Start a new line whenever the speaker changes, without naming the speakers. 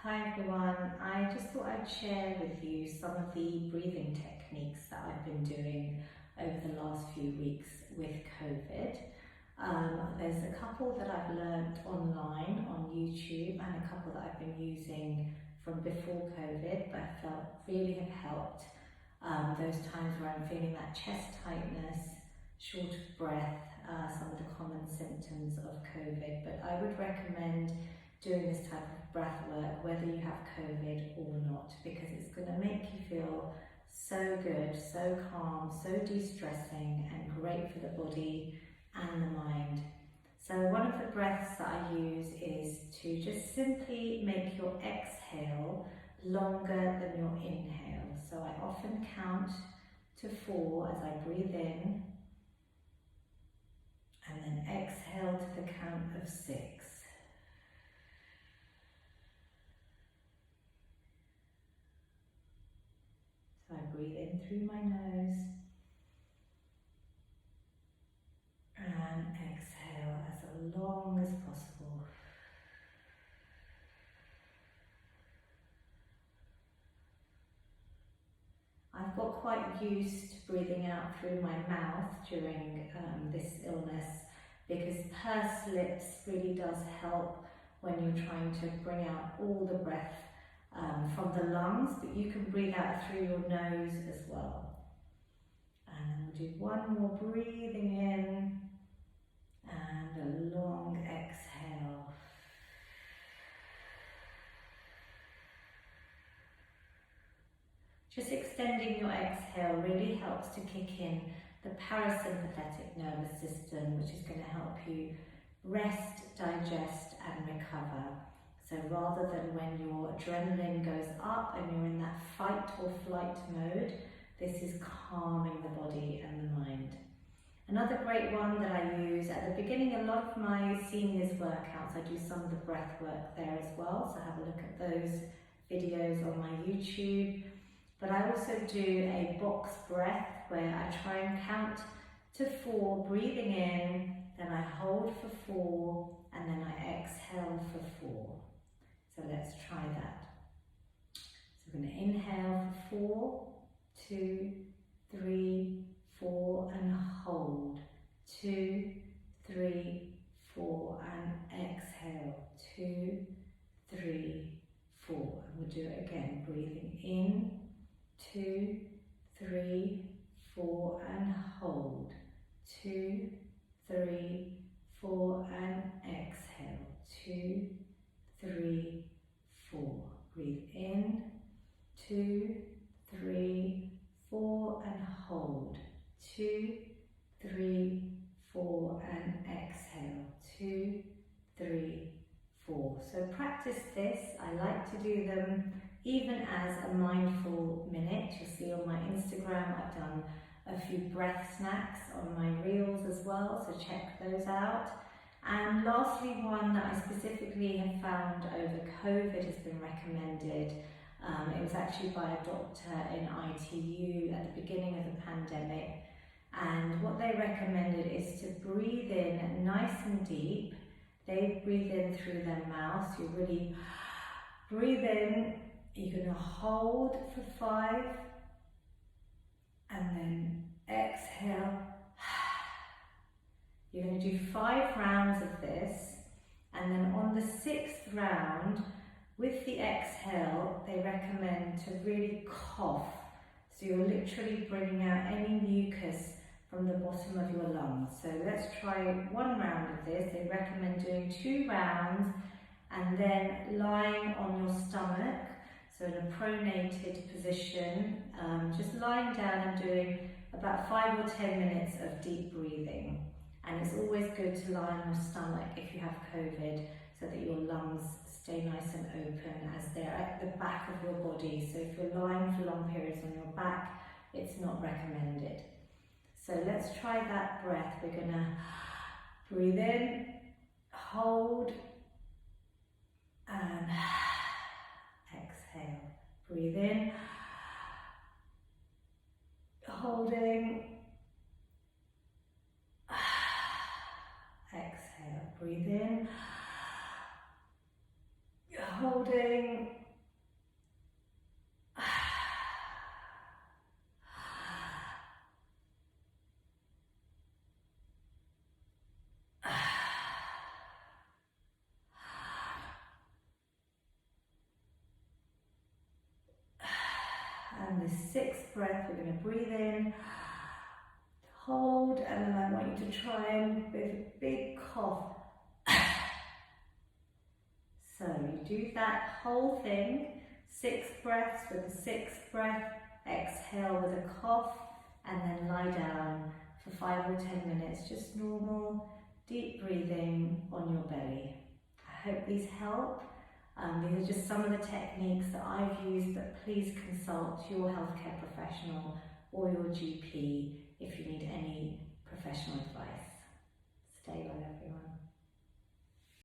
Hi everyone, I just thought I'd share with you some of the breathing techniques that I've been doing over the last few weeks with COVID. There's a couple that I've learnt online on YouTube and a couple that I've been using from before COVID, but I felt really have helped those times where I'm feeling that chest tightness, short of breath, some of the common symptoms of COVID. But I would recommend doing this type of breath work whether you have COVID or not, because it's going to make you feel so good, so calm, so de-stressing and great for the body and the mind. So one of the breaths that I use is to just simply make your exhale longer than your inhale. So I often count to 4 as I breathe in, and then exhale to the count of 6. So I breathe in through my nose and exhale as long as possible. I've got quite used to breathing out through my mouth during this illness, because pursed lips really does help when you're trying to bring out all the breath from the lungs, but you can breathe out through your nose as well. And then we'll do one more breathing in and a long exhale. Just extending your exhale really helps to kick in the parasympathetic nervous system, which is going to help you rest, digest and recover. So rather than when your adrenaline goes up and you're in that fight or flight mode, this is calming the body and the mind. Another great one that I use at the beginning, a lot of my seniors workouts, I do some of the breath work there as well, so have a look at those videos on my YouTube. But I also do a box breath where I try and count to 4, breathing in, then I hold for 4, and then I exhale for 4. So let's try that. So we're going to inhale for 4, 2, 3, 4, and hold. 2, 3, 4, and exhale. 2, 3, 4. And we'll do it again. Breathing in, 2, 3, 4, and hold. 2, 3, 4, and exhale. 2, 3, 4. Breathe in, 2, 3, 4, and hold. 2, 3, 4, and exhale. 2, 3, 4. So practice this. I like to do them even as a mindful minute. You'll see on my Instagram I've done a few breath snacks on my reels as well, so check those out. And lastly, one that I specifically have found over COVID has been recommended. It was actually by a doctor in ITU at the beginning of the pandemic. And what they recommended is to breathe in nice and deep. They breathe in through their mouth. So you really breathe in. You're going to hold for 5. And then exhale. You're going to do 5 rounds of this, and then on the 6th round, with the exhale, they recommend to really cough. So you're literally bringing out any mucus from the bottom of your lungs. So let's try 1 round of this. They recommend doing 2 rounds and then lying on your stomach, so in a pronated position, just lying down and doing about 5 or 10 minutes of deep breathing. And it's always good to lie on your stomach if you have COVID, so that your lungs stay nice and open as they're at the back of your body. So if you're lying for long periods on your back, it's not recommended. So let's try that breath. We're going to breathe in, hold, and exhale. Breathe in, holding, exhale. Breathe in, holding. And the sixth breath, we're going to breathe in, hold, and then I want you to try and with a big cough. So you do that whole thing, 6 breaths with the 6th breath, exhale with a cough, and then lie down for 5 or 10 minutes, just normal, deep breathing on your belly. I hope these help. These are just some of the techniques that I've used, but please consult your healthcare professional or your GP if you need any professional advice. Stay well, everyone.